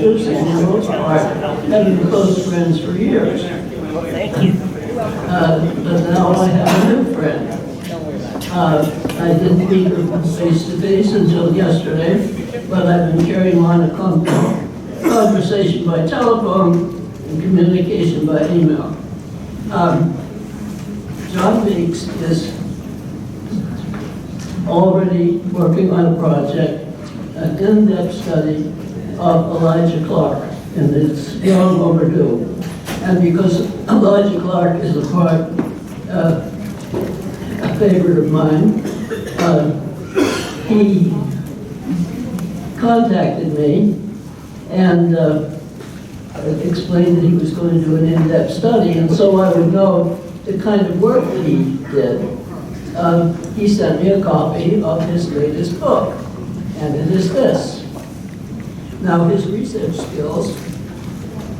pleasures, and for the most part, have been close friends for years. Thank you. But now I have a new friend. I didn't meet her face-to-face until yesterday, but I've been carrying on a conversation by telephone and communication by email. John Beakes is already working on a project, an in-depth study of Elijah Clark, and it's long overdue. And because Elijah Clark is a favorite of mine, he contacted me and explained that he was going to do an in-depth study, and so I would know the kind of work that he did. He sent me a copy of his latest book, and it is this. Now, his research skills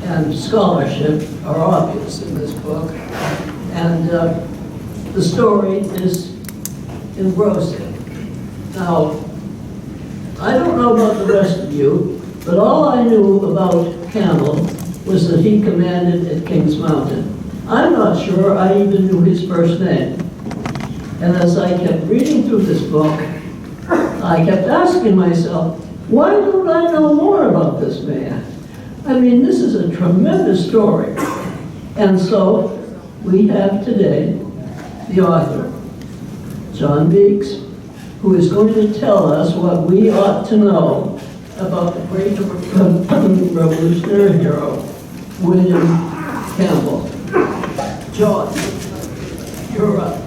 and scholarship are obvious in this book, and the story is engrossing. Now, I don't know about the rest of you, but all I knew about Campbell was that he commanded at Kings Mountain. I'm not sure I even knew his first name. And as I kept reading through this book, I kept asking myself, why don't I know more about this man? I mean, this is a tremendous story. And so we have today the author, John Beakes, who is going to tell us what we ought to know about the great revolutionary hero, William Campbell. John, you're up.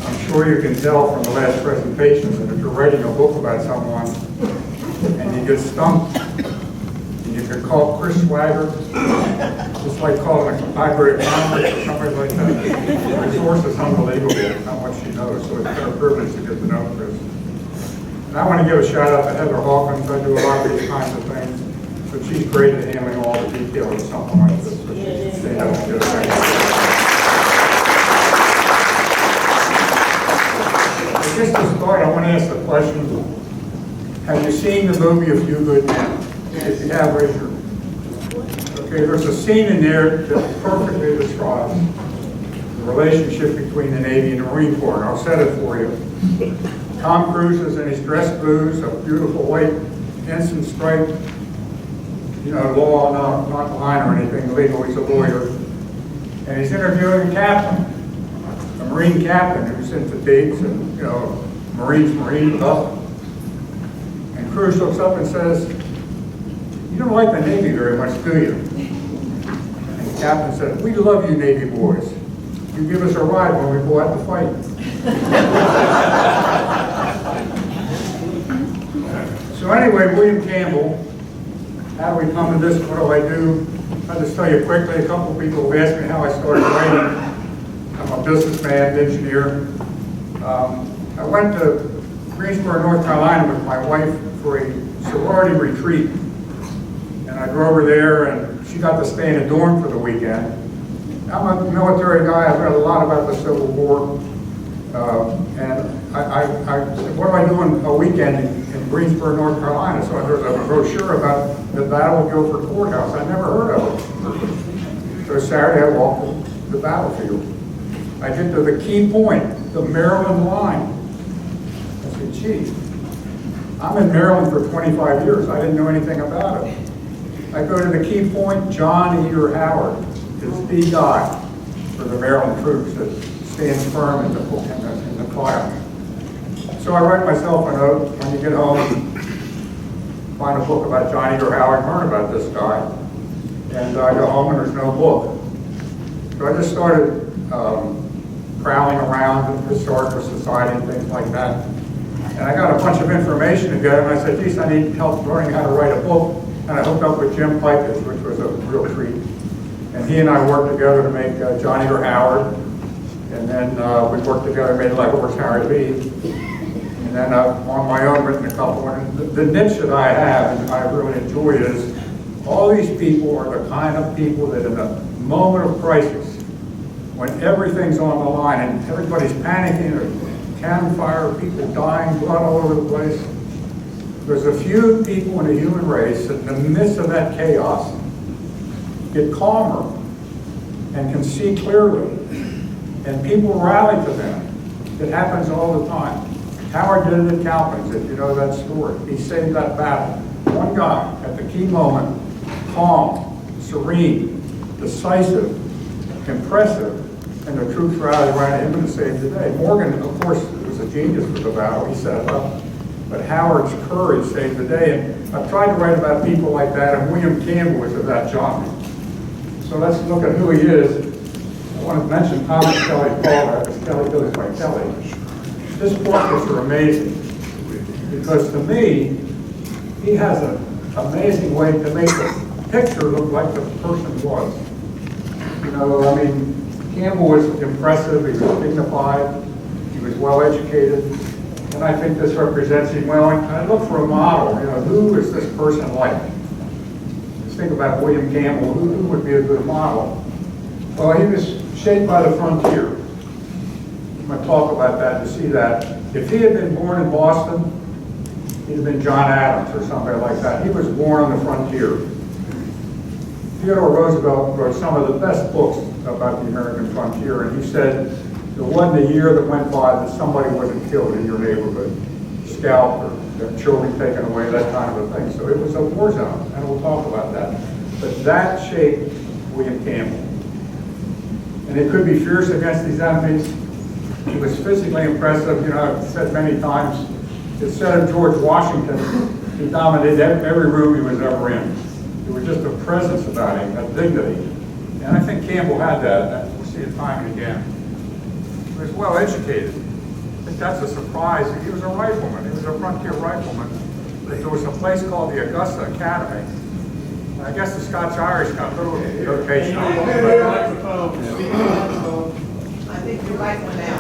I'm sure you can tell from the last presentation that if you're writing a book about someone and you get stumped, and you can call Chris Swagger, just like calling a library of Congress or somebody like that. The resource is unbelievable, how much she knows, so it's a privilege to get to know Chris. And I want to give a shout out to Heather Hawkins. I do a lot of these kinds of things, but she's great at handling all the details of something like this. So they have to do it. Just to start, I want to ask the question, have you seen the movie A Few Good Men? If you have, raise your hand. Okay, there's a scene in there that perfectly describes the relationship between the Navy and the Marine Corps, and I'll set it for you. Tom Cruise is in his dress blues, a beautiful white ensign stripe, law, not line or anything, legal, he's a lawyer. And he's interviewing a captain, a Marine captain who's into dates and, Marine up. And Cruise looks up and says, "You don't like the Navy very much, do you?" And the captain said, "We love you Navy boys. You give us a ride when we go out to fight." So anyway, William Campbell, how do we come to this? What do I do? I'll just tell you quickly. A couple of people have asked me how I started writing. I'm a businessman, engineer. I went to Greensboro, North Carolina with my wife for a sorority retreat. And I drove her there, and she got to stay in a dorm for the weekend. I'm a military guy. I've read a lot about the Civil War. And I said, what do I do on a weekend in Greensboro, North Carolina? So there's a brochure about the Battle of Guilford Courthouse. I never heard of it. So Saturday, I walked the battlefield. I get to the key point, the Maryland line. I said, gee, I'm in Maryland for 25 years. I didn't know anything about it. I go to the key point, John Eater Howard is the guy for the Maryland troops that stands firm in the fire. So I write myself a note when you get home, find a book about John Eater Howard, learn about this guy. And I go home and there's no book. So I just started prowling around the Historical Society and things like that. And I got a bunch of information together, and I said, geez, I need help learning how to write a book. And I hooked up with Jim Pipus, which was a real treat. And he and I worked together to make John Eater Howard. And then we worked together and made Leghorn's Harry Lee. And then on my own, written a couple. And the niche that I have, and I really enjoy, is all these people are the kind of people that in a moment of crisis when everything's on the line and everybody's panicking, a cannon fire, people dying, blood all over the place. There's a few people in the human race that in the midst of that chaos get calmer and can see clearly, and people rally to them. It happens all the time. Howard did it at Calkins, if you know that story. He saved that battle. One guy, at the key moment, calm, serene, decisive, impressive, and the troops rallied around him and saved the day. Morgan, of course, was a genius for the battle. He set it up. But Howard's courage saved the day. And I've tried to write about people like that, and William Campbell was of that genre. So let's look at who he is. I want to mention Thomas Kelly Paul, because Kelly goes by Kelly. His portraits are amazing, because to me, he has an amazing way to make the picture look like the person was. You know, I mean, Campbell was impressive, he was dignified, he was well educated, and I think this represents him well. And I look for a model, you know, who is this person like? Let's think about William Campbell, who would be a good model? Well, he was shaped by the frontier. I'm going to talk about that to see that. If he had been born in Boston, he'd have been John Adams or somebody like that. He was born on the frontier. Theodore Roosevelt wrote some of the best books about the American frontier, and he said there wasn't a year that went by that somebody wasn't killed in your neighborhood, scalped, or their children taken away, that kind of a thing. So it was a war zone, and we'll talk about that. But that shaped William Campbell. And he could be fierce against his enemies. He was physically impressive. You know, I've said many times, instead of George Washington, he dominated every room he was ever in. There was just a presence about him, a dignity. And I think Campbell had that. We'll see it time and again. He was well educated. I think that's a surprise. He was a rifleman. He was a frontier rifleman. There was a place called the Augusta Academy. I guess the Scotch-Irish got a little education. I think your light went out.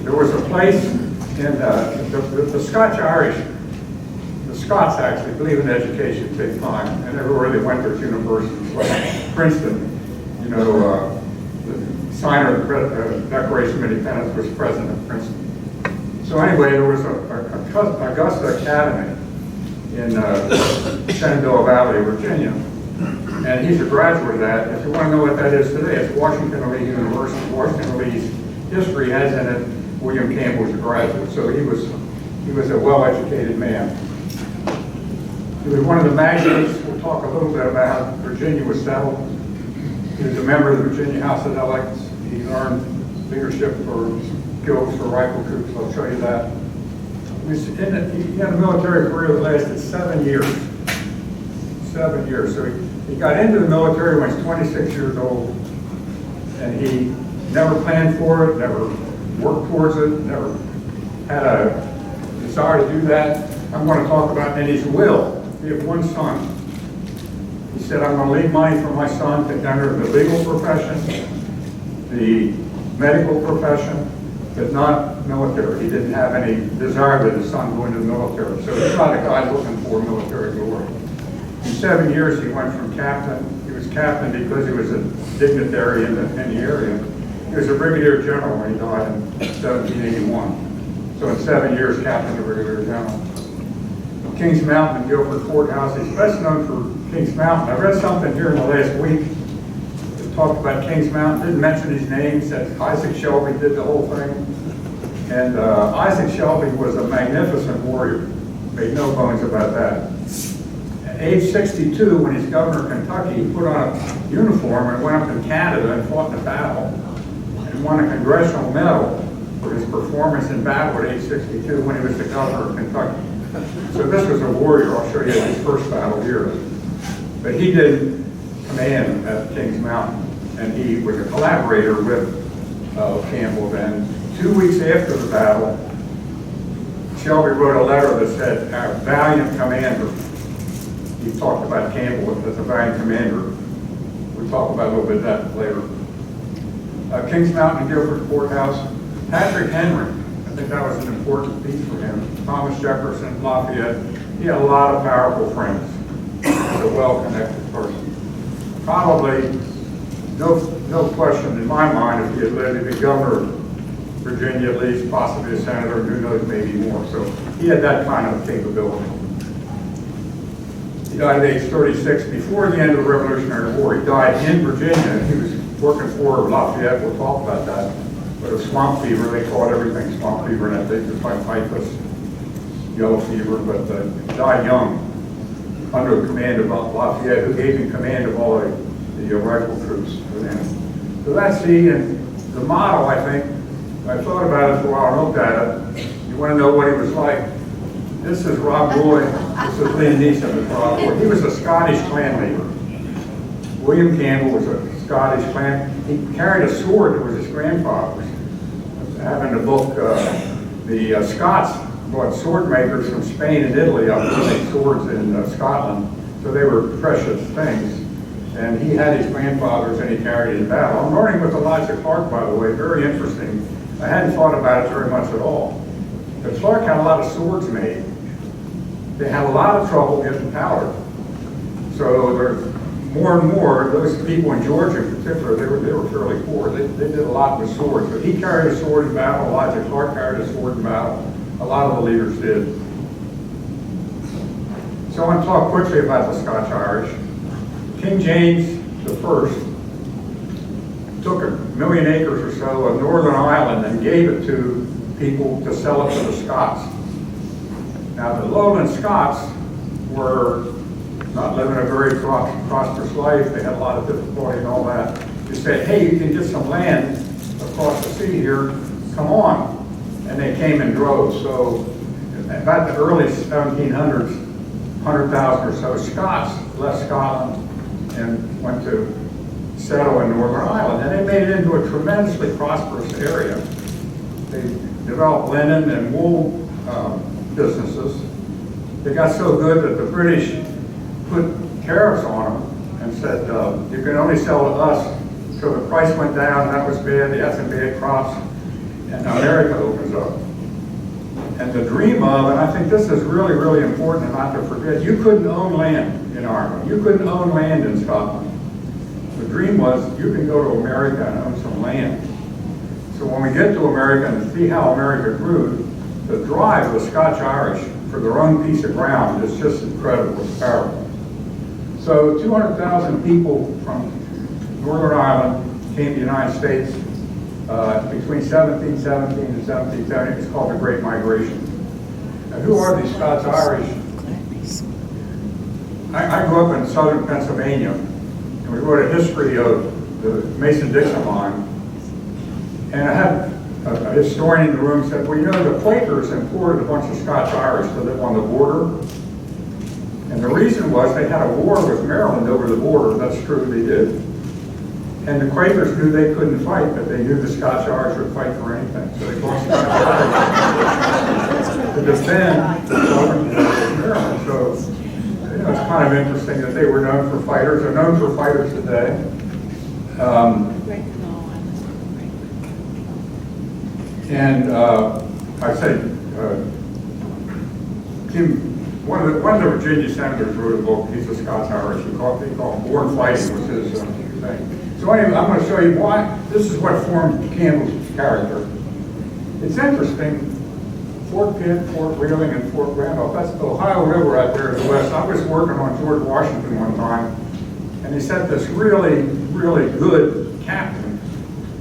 There was a place in the Scotch-Irish, the Scots actually believe in education big time, and everywhere they went, there's universities like Princeton, you know, the signer of the Declaration of Independence was president of Princeton. So anyway, there was a Augusta Academy in Shenandoah Valley, Virginia, and he's a graduate of that. If you want to know what that is today, it's Washington Lee University. Washington Lee's history has in it William Campbell was a graduate, so he was a well-educated man. He was one of the magnates. We'll talk a little bit about how Virginia was settled. He was a member of the Virginia House of Delegates. He earned leadership for guilds for rifle troops. I'll show you that. He had a military career that lasted 7 years. 7 years. So he got into the military when he was 26 years old, and he never planned for it, never worked towards it, never had a desire to do that. I'm going to talk about in his will. He had one son. He said, I'm going to leave money for my son to enter the legal profession, the medical profession, but not military. He didn't have any desire that his son go into the military. So he's not a guy looking for military glory. In 7 years, he went from captain. He was captain because he was a dignitary in the area. He was a brigadier general when he died in 1781. So in 7 years, captain of brigadier general. Kings Mountain and Guilford Courthouse. He's best known for Kings Mountain. I read something here in the last week that talked about Kings Mountain. Didn't mention his name. Said Isaac Shelby did the whole thing. And Isaac Shelby was a magnificent warrior. Made no bones about that. At age 62, when he's governor of Kentucky, he put on a uniform and went up in Canada and fought in a battle and won a congressional medal for his performance in battle at age 62 when he was the governor of Kentucky. So this was a warrior. I'll show you his first battle here. But he did command at Kings Mountain, and he was a collaborator with Campbell then. 2 weeks after the battle, Shelby wrote a letter that said, our valiant commander. He talked about Campbell as a valiant commander. We'll talk about a little bit of that later. Kings Mountain and Guilford Courthouse. Patrick Henry, think that was an important piece for him. Thomas Jefferson, Lafayette, he had a lot of powerful friends. He was a well-connected person. Probably, no question in my mind, if he had lived, he'd be governor of Virginia at least, possibly a senator, and who knows, maybe more. So he had that kind of capability. He died at age 36 before the end of the Revolutionary War. He died in Virginia. He was working for Lafayette. We'll talk about that. But of swamp fever, they called everything swamp fever, and they could find typhus, yellow fever, but he died young under the command of Lafayette, who gave him command of all the rifle troops within it. So that's the model, I think. I thought about it for a while and looked at it. You want to know what he was like? This is Rob Roy. This is Liam Neeson. Is Rob Roy. He was a Scottish clan leader. William Campbell was a Scottish clan. He carried a sword that was his grandfather's. I happened to book the Scots brought sword makers from Spain and Italy up to make swords in Scotland. So they were precious things. And he had his grandfather's and he carried it in battle. I'm learning with Elijah Clark, by the way, very interesting. I hadn't thought about it very much at all. But Clark had a lot of swords made. They had a lot of trouble getting powder. So there's more and more, those people in Georgia in particular, they were fairly poor. They did a lot with swords. But he carried a sword in battle. Elijah Clark carried a sword in battle. A lot of the leaders did. So I want to talk quickly about the Scotch-Irish. King James I took 1 million acres or so of Northern Ireland and gave it to people to sell it to the Scots. Now the lowland Scots were not living a very prosperous life. They had a lot of difficulty and all that. They said, hey, you can get some land across the sea here, come on. And they came in droves. So about the early 1700s, 100,000 or so Scots left Scotland and went to settle in Northern Ireland. And they made it into a tremendously prosperous area. They developed linen and wool businesses. They got so good that the British put tariffs on them and said, you can only sell to us. So the price went down, that was bad, they had some bad crops, and America opens up. And the dream of, and I think this is really, really important and not to forget, you couldn't own land in Ireland. You couldn't own land in Scotland. The dream was, you can go to America and own some land. So when we get to America and see how America grew, the drive of the Scotch-Irish for their own piece of ground is just incredible, it's powerful. So 200,000 people from Northern Ireland came to the United States between 1717 and 1770. It's called the Great Migration. Now, who are these Scots-Irish? I grew up in southern Pennsylvania, and we wrote a history of the Mason-Dixon line. And I had a historian in the room said, well, you know, the Quakers imported a bunch of Scots-Irish to live on the border. And the reason was they had a war with Maryland over the border. That's true, they did. And the Quakers knew they couldn't fight, but they knew the Scotch-Irish would fight for anything. So they brought Scotch-Irish to defend southern Maryland. So, you know, it's kind of interesting that they were known for fighters. They're known for fighters today. I say, one of the Virginia senators wrote a book. He's a Scots-Irish. They call him Born Fighting was his thing. So anyway, I'm going to show you why. This is what formed Campbell's character. It's interesting. Fort Pitt, Fort Wheeling, and Fort Randolph. That's the Ohio River out there in the west. I was working on George Washington one time, and he sent this really, really good captain,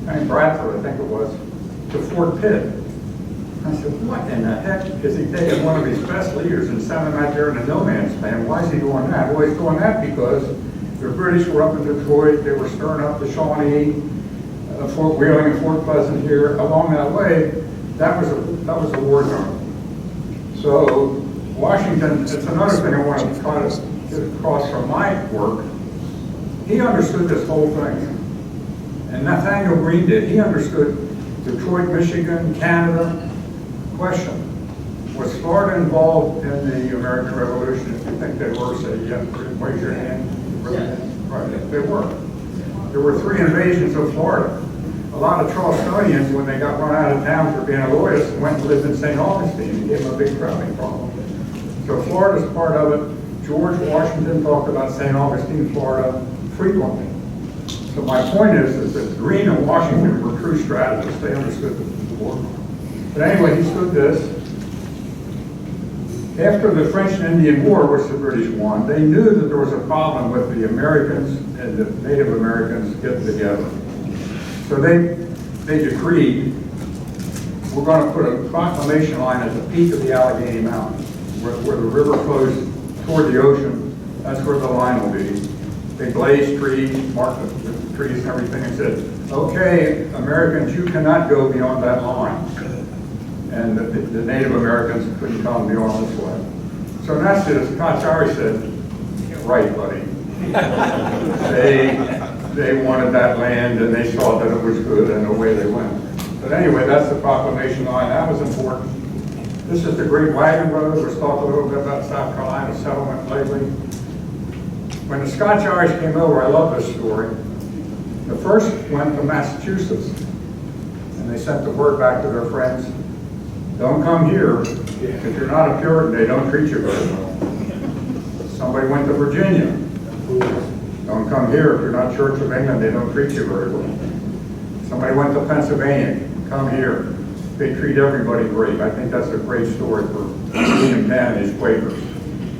named Bradford, I think it was, to Fort Pitt. I said, what in the heck is he taking one of his best leaders and sending him out there in a no man's land? Why is he doing that? Well, he's doing that because the British were up in Detroit, they were stirring up the Shawnee, Fort Wheeling and Fort Pleasant here. Along that way, that was a war zone. So Washington, it's another thing I want to try to get across from my work. He understood this whole thing. And Nathaniel Greene did. He understood Detroit, Michigan, Canada. Question, was Florida involved in the American Revolution? If you think they were, say yes, raise your hand. Yeah. Right, they were. There were 3 invasions of Florida. a lot of Charlestonians, when they got run out of town for being a loyalist, went and lived in St. Augustine and gave them a big traveling problem. So Florida's part of it. George Washington talked about St. Augustine, Florida, frequently. So my point is that Greene and Washington were true strategists. They understood the war. But anyway, he stood this. After the French and Indian War, which the British won, they knew that there was a problem with the Americans and the Native Americans getting together. So they decreed, we're going to put a proclamation line at the peak of the Allegheny Mountains, where the river flows toward the ocean. That's where the line will be. They blazed trees, marked the trees and everything, and said, okay, Americans, you cannot go beyond that line. And the Native Americans couldn't come beyond this way. So naturally, the Scotch-Irish said, right, buddy. They wanted that land, and they saw that it was good, and away they went. But anyway, that's the proclamation line. That was important. This is the Great Wagon Road. Let's talk a little bit about South Carolina settlement lately. When the Scotch-Irish came over, I love this story. The first went to Massachusetts, and they sent the word back to their friends, don't come here. If you're not a Puritan, they don't treat you very well. Somebody went to Virginia. Don't come here. If you're not Church of England, they don't treat you very well. Somebody went to Pennsylvania. Come here. They treat everybody great. I think that's a great story for William Penn and his Quakers.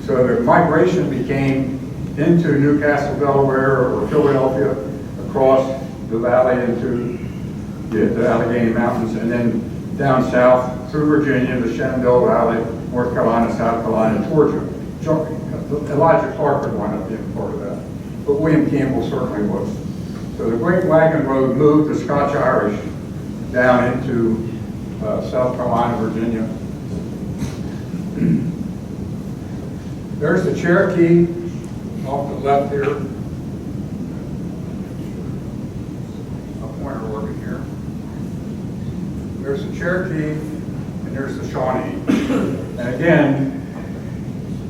So the migration became into Newcastle, Delaware, or Philadelphia, across the valley into the Allegheny Mountains, and then down south through Virginia, the Shenandoah Valley, North Carolina, South Carolina, Georgia. Elijah Clark would wind up being part of that, but William Campbell certainly was. So the Great Wagon Road moved the Scotch-Irish down into South Carolina, Virginia. There's the Cherokee off the left here. A pointer working here. There's the Cherokee, and there's the Shawnee. And again,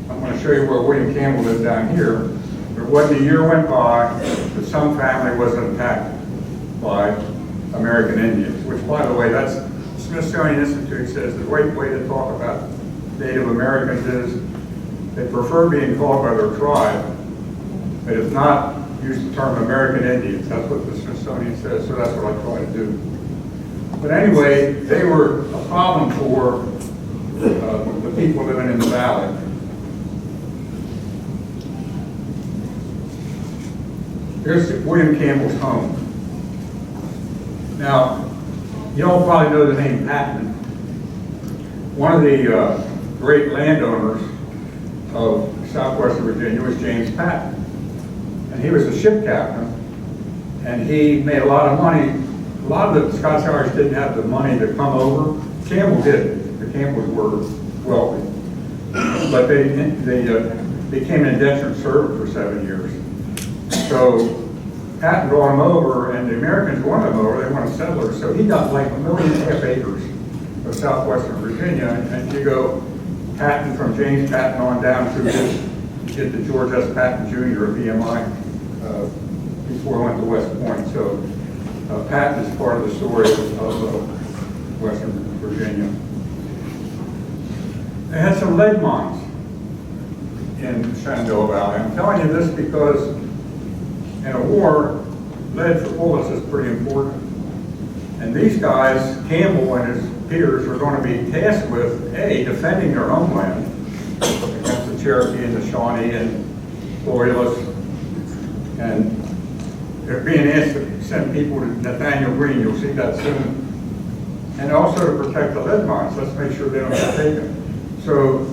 I'm going to show you where William Campbell lived down here. There wasn't a year went by that some family wasn't attacked by American Indians, which, by the way, that's Smithsonian Institute says the right way to talk about Native Americans is they prefer being called by their tribe, but if not, use the term American Indians. That's what the Smithsonian says, so that's what I try to do. But anyway, they were a problem for the people living in the valley. Here's William Campbell's home. Now, you all probably know the name Patton. One of the great landowners of southwestern Virginia was James Patton. And he was a ship captain, and he made a lot of money. A lot of the Scotch-Irish didn't have the money to come over. Campbell did. The Campbells were wealthy. But they became an indentured servant for 7 years. So Patton brought him over, and the Americans wanted him over. They wanted settlers. So he got like 1.5 million acres of southwestern Virginia. And you go Patton from James Patton on down to get to George S. Patton Jr. of VMI before he went to West Point. So Patton is part of the story of Western Virginia. They had some lead mines in Shenandoah Valley. I'm telling you this because in a war, lead for bullets is pretty important. And these guys, Campbell and his peers, are going to be tasked with, A, defending their homeland against the Cherokee and the Shawnee and Loyalists. And they're being asked to send people to Nathaniel Greene. You'll see that soon. And also to protect the lead mines. Let's make sure they don't get taken. So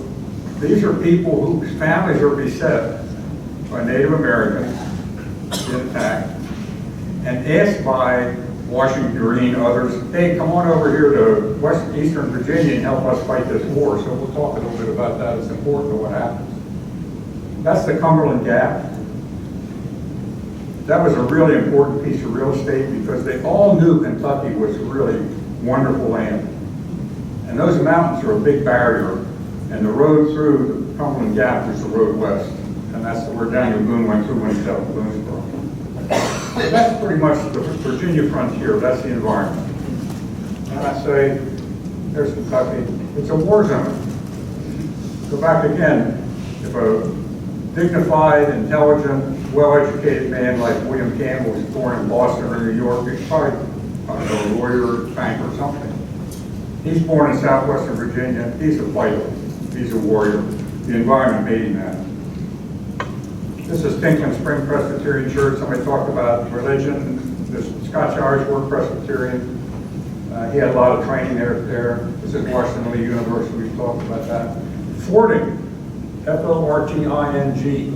these are people whose families are beset by Native Americans in attack and asked by Washington Greene, others, hey, come on over here to Eastern Virginia and help us fight this war. So we'll talk a little bit about that. It's important to what happens. That's the Cumberland Gap. That was a really important piece of real estate because they all knew Kentucky was really wonderful land. And those mountains are a big barrier. And the road through the Cumberland Gap is the road west. And that's where Daniel Boone went through when he settled Boonesboro. That's pretty much the Virginia frontier, that's the environment. And I say, there's Kentucky, it's a war zone. Go back again, if a dignified, intelligent, well-educated man like William Campbell was born in Boston or New York, he's probably, I don't know, a lawyer, banker, or something. He's born in southwestern Virginia, he's a fighter, he's a warrior. The environment made him that. This is Tinkling Spring Presbyterian Church. Somebody talked about religion. This Scotch-Irish Word Presbyterian. He had a lot of training there. This is Washington Lee University. We talked about that. Forting, F-O-R-T-I-N-G.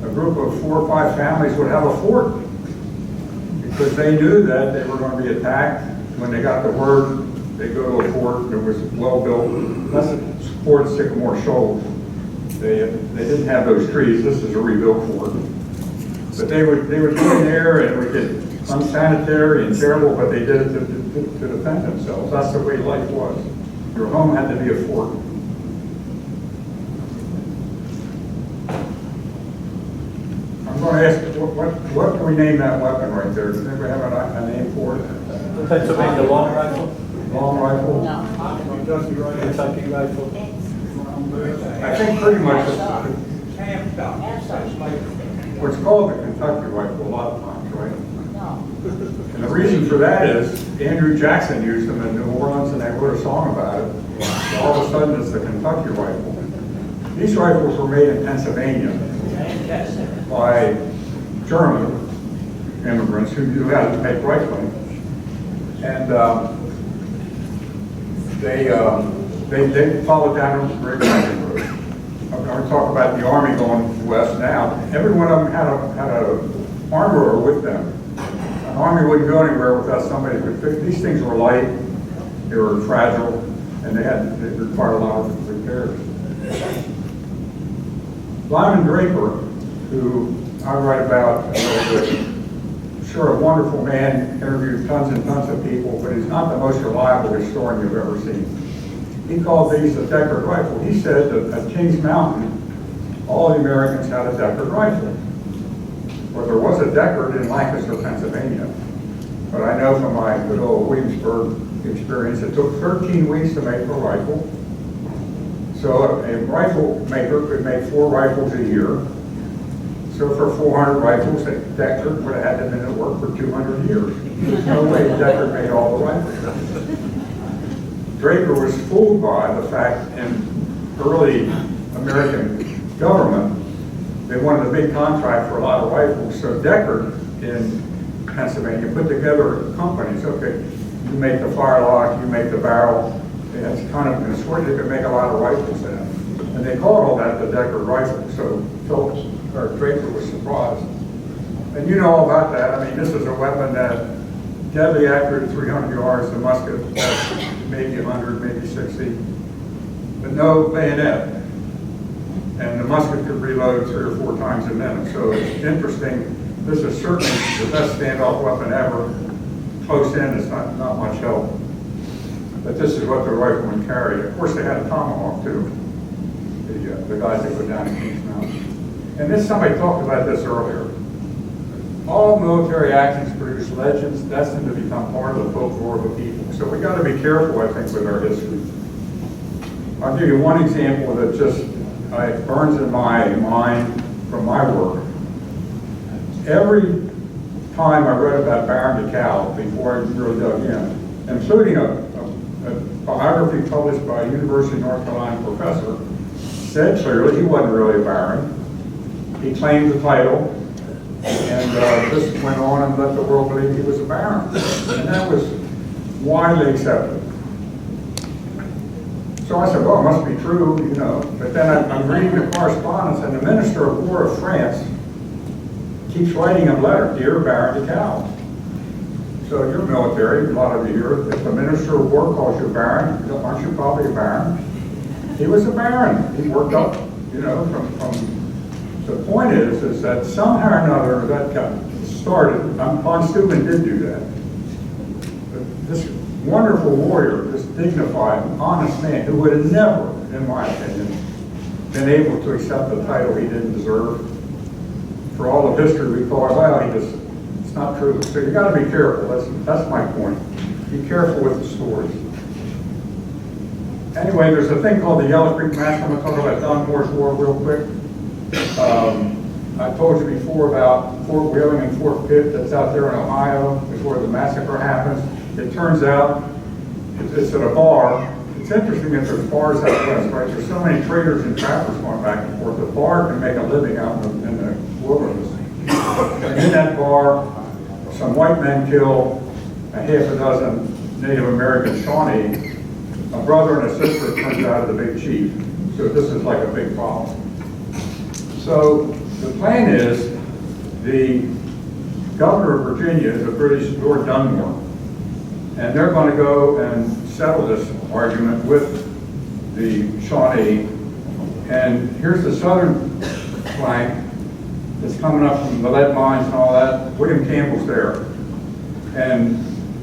A group of 4 or 5 families would have a fort because they knew that they were going to be attacked. When they got the word, they go to a fort that was well built. That's a fort Sycamore Shoals. They didn't have those trees. This is a rebuilt fort. But they would go in there and it would get unsanitary and terrible, but they did it to defend themselves. That's the way life was. Your home had to be a fort. I'm going to ask, what can we name that weapon right there? Does anybody have a name for it? The Pennsylvania long rifle? Long rifle? No. Kentucky rifle? I think pretty much what's called the Kentucky rifle a lot of times, right? And the reason for that is Andrew Jackson used them in New Orleans and they wrote a song about it. So all of a sudden it's the Kentucky rifle. These rifles were made in Pennsylvania by German immigrants who knew how to make rifling. And they followed down the Great Western Road. I'm going to talk about the Army going west now. Every one of them had a armorer with them. An Army wouldn't go anywhere without somebody who could fix. These things were light, they were fragile, and they required a lot of repairs. Lyman Draper, who I write about a little bit, sure, a wonderful man, interviewed tons and tons of people, but he's not the most reliable historian you've ever seen. He called these a Deckard rifle. He said that at Kings Mountain, all the Americans had a Deckard rifle. Well, there was a Deckard in Lancaster, Pennsylvania, but I know from my good old Williamsburg experience, it took 13 weeks to make a rifle. So a rifle maker could make 4 rifles a year. So for 400 rifles, Deckard would have had them in work for 200 years. There's no way Deckard made all the rifles. Draper was fooled by the fact in early American government, they wanted a big contract for a lot of rifles. So Deckard in Pennsylvania put together companies. Okay, you make the firelock, you make the barrel. It's kind of in a sort they could make a lot of rifles in. And they called all that the Deckard rifle. So Draper was surprised. And you know all about that. I mean, this is a weapon that deadly accurate 300 yards, the musket maybe 100, maybe 60, but no bayonet. And the musket could reload 3 or 4 times a minute. So it's interesting. This is certainly the best standoff weapon ever. Close in, it's not much help. But this is what the riflemen carried. Of course, they had a tomahawk too. The guys that go down to Kings Mountain. And this, somebody talked about this earlier. All military actions produce legends destined to become part of the folklore of the people. So we got to be careful, I think, with our history. I'll give you one example that just burns in my mind from my work. Every time I read about Baron de Kalb before I really dug in, including a biography published by a University of North Carolina professor, said clearly he wasn't really a baron. He claimed the title, and this went on and let the world believe he was a baron. And that was widely accepted. So I said, well, it must be true, you know. But then I'm reading the correspondence, and the Minister of War of France keeps writing a letter, Dear Baron de Kalb. So you're military, a lot of you here. If the Minister of War calls you a baron, aren't you probably a baron? He was a baron. He worked up, you know, from the point is that somehow or another that got started. Von Steuben did do that. But this wonderful warrior, this dignified, honest man, who would have never, in my opinion, been able to accept the title he didn't deserve. For all of history, we thought, well, he just It's not true. So you gotta be careful. That's my point. Be careful with the stories. Anyway, there's a thing called the Yellow Creek Massacre. I'm gonna talk about Dunmore's War real quick. I told you before about Fort Wheeling and Fort Pitt that's out there in Ohio, is where the massacre happens. It turns out it's at a bar. It's interesting that there's bars out west, right? There's so many traders and trappers going back and forth. The bar can make a living out in the wilderness. And in that bar, some white men kill a half a dozen Native American Shawnee. A brother and a sister turns out of the big chief. So this is like a big problem. So the plan is the governor of Virginia is a British Lord Dunmore. And they're going to go and settle this argument with the Shawnee. And here's the southern flank that's coming up from the lead mines and all that. William Campbell's there. And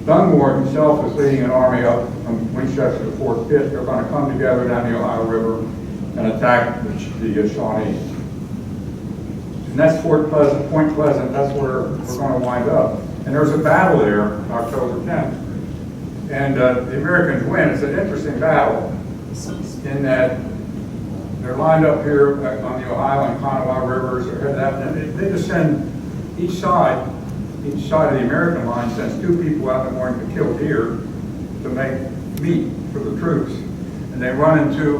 Dunmore himself is leading an army up from Winchester to Fort Pitt. They're going to come together down the Ohio River and attack the Shawnee. And that's Fort Pleasant, Point Pleasant. That's where we're going to wind up. And there's a battle there October 10th. And the Americans win. It's an interesting battle in that they're lined up here on the Ohio and Kanawha rivers. They're headed out, and they just send each side of the American line sends 2 people out in the morning to kill deer to make meat for the troops. And they run into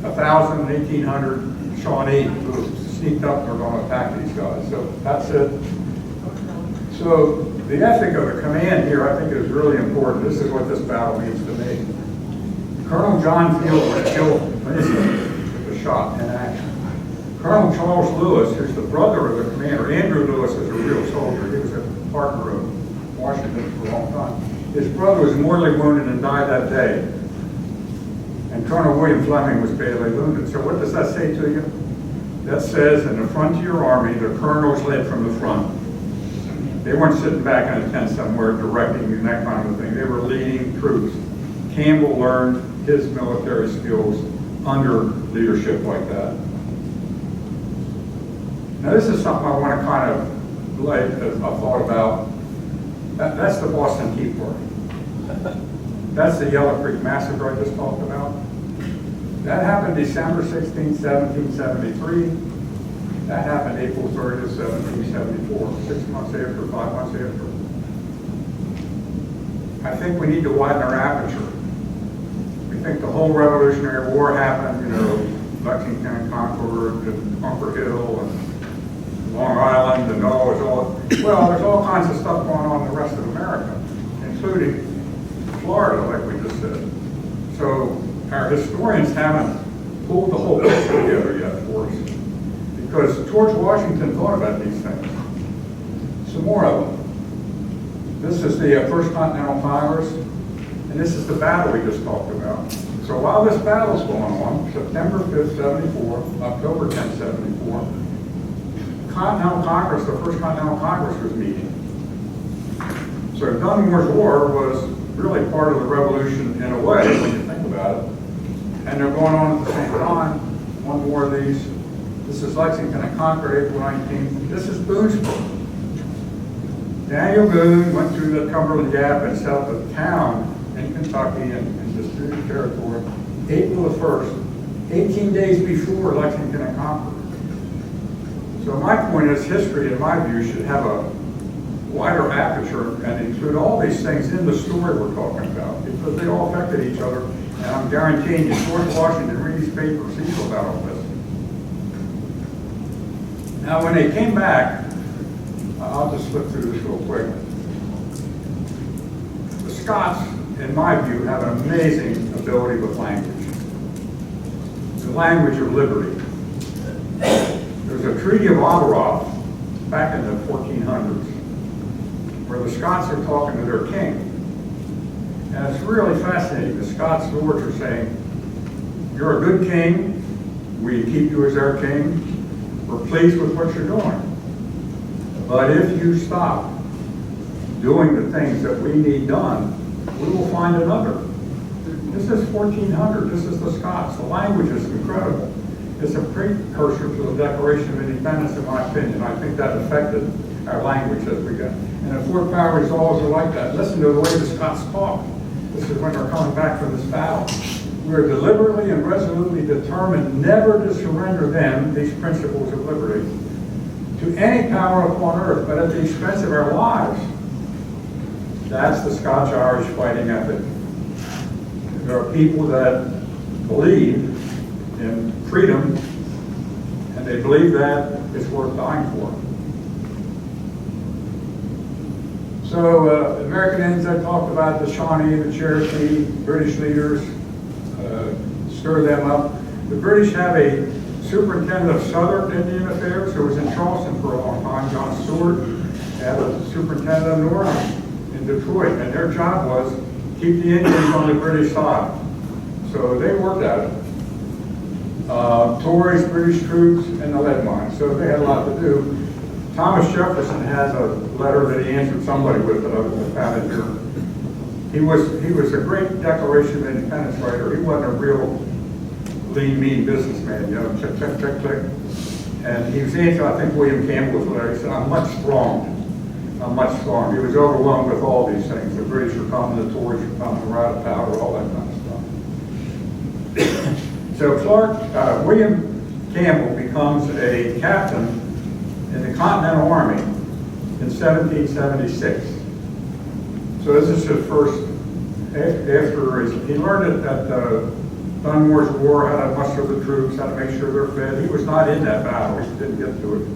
1,000, 1,800 Shawnee who sneaked up and are going to attack these guys. So that's it. So the ethic of the command here, I think, is really important. This is what this battle means to me. Colonel John Field was killed with a shot in action. Colonel Charles Lewis, who's the brother of the commander, Andrew Lewis is a real soldier. He was a partner of Washington for a long time. His brother was mortally wounded and died that day. And Colonel William Fleming was badly wounded. So what does that say to you? That says in the frontier army, the colonels led from the front. They weren't sitting back in a tent somewhere directing and that kind of thing. They were leading troops. Campbell learned his military skills under leadership like that. Now this is something I want to kind of like a thought about. That's the Boston Tea Party. That's the Yellow Creek Massacre I just talked about. That happened December 16, 1773. That happened April 30th, 1774, 6 months after, 5 months after. I think we need to widen our aperture. We think the whole Revolutionary War happened, Lexington and Concord and Bunker Hill and Long Island and all, well, there's all kinds of stuff going on in the rest of America, including Florida, like we just said. So our historians haven't pulled the whole picture together yet for us. Because George Washington thought about these things. Some more of them. This is the First Continental Congress, and this is the battle we just talked about. So while this battle's going on, September 5th, 74, October 10th, 74, Continental Congress, the First Continental Congress was meeting. So Dunmore's War was really part of the Revolution in a way, when you think about it. And they're going on at the same time. One more of these. This is Lexington and Concord, April 19th. This is Boonesboro. Daniel Boone went through the Cumberland Gap and south of town in Kentucky and disputed territory. April the 1st, 18 days before Lexington and Concord. So my point is history, in my view, should have a wider aperture and include all these things in the story we're talking about because they all affected each other. And I'm guaranteeing you, George Washington read these papers, he knew about all this. Now, when they came back, I'll just flip through this real quick. The Scots, in my view, have an amazing ability with language. The language of liberty. There's a Treaty of Aberoth back in the 1400s where the Scots are talking to their king. And it's really fascinating. The Scots lords are saying, you're a good king, we keep you as our king, we're pleased with what you're doing. But if you stop doing the things that we need done, we will find another. This is 1400, this is the Scots. The language is incredible. It's a precursor to the Declaration of Independence, in my opinion. I think that affected our language as we go. And the Fort Powers always are like that. Listen to the way the Scots talk. This is when they're coming back from this battle. We are deliberately and resolutely determined never to surrender them, these principles of liberty, to any power upon earth, but at the expense of our lives. That's the Scotch-Irish fighting ethic. There are people that believe in freedom, and they believe that it's worth dying for. So, American Indians, I talked about the Shawnee, the Cherokee, British leaders, stir them up. The British have a superintendent of Southern Indian Affairs who was in Charleston for a long time, John Stewart. They had a superintendent of Northern in Detroit, and their job was keep the Indians on the British side. So they worked at it. Tories, British troops, and the lead mines. So they had a lot to do. Thomas Jefferson has a letter that he answered somebody with that I found it here. He was a great Declaration of Independence writer. He wasn't a real lean, mean businessman, you know, click, click, click, click. And he was answering, I think William Campbell's letter. He said, I'm much stronger. I'm much stronger. He was overwhelmed with all these things. The British were coming, the Tories were coming, the Ride of Powder, all that kind of stuff. So William Campbell becomes a captain in the Continental Army in 1776. So this is his first, he learned it at Dunmore's War, how to muster the troops, how to make sure they're fed. He was not in that battle, he didn't get to it.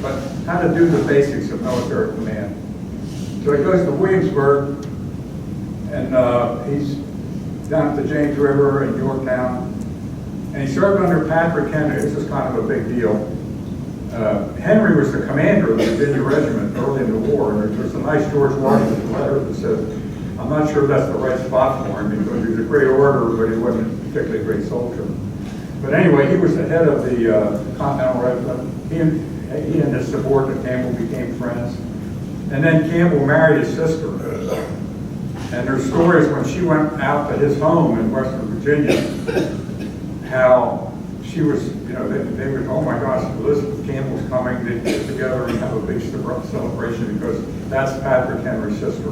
But how to do the basics of military command. So he goes to Williamsburg, and he's down at the James River in Yorktown, and he served under Patrick Henry. This is kind of a big deal. Henry was the commander of the Virginia Regiment early in the war, and there's a nice George Washington letter that says, I'm not sure that's the right spot for him because he was a great orator, but he wasn't a particularly great soldier. But anyway, he was the head of the Continental Regiment. He and his subordinate Campbell became friends. And then Campbell married his sister. And there's stories when she went out to his home in Western Virginia, how she was, you know, they would, oh my gosh, Elizabeth Campbell's coming, they'd get together and have a big celebration because that's Patrick Henry's sister.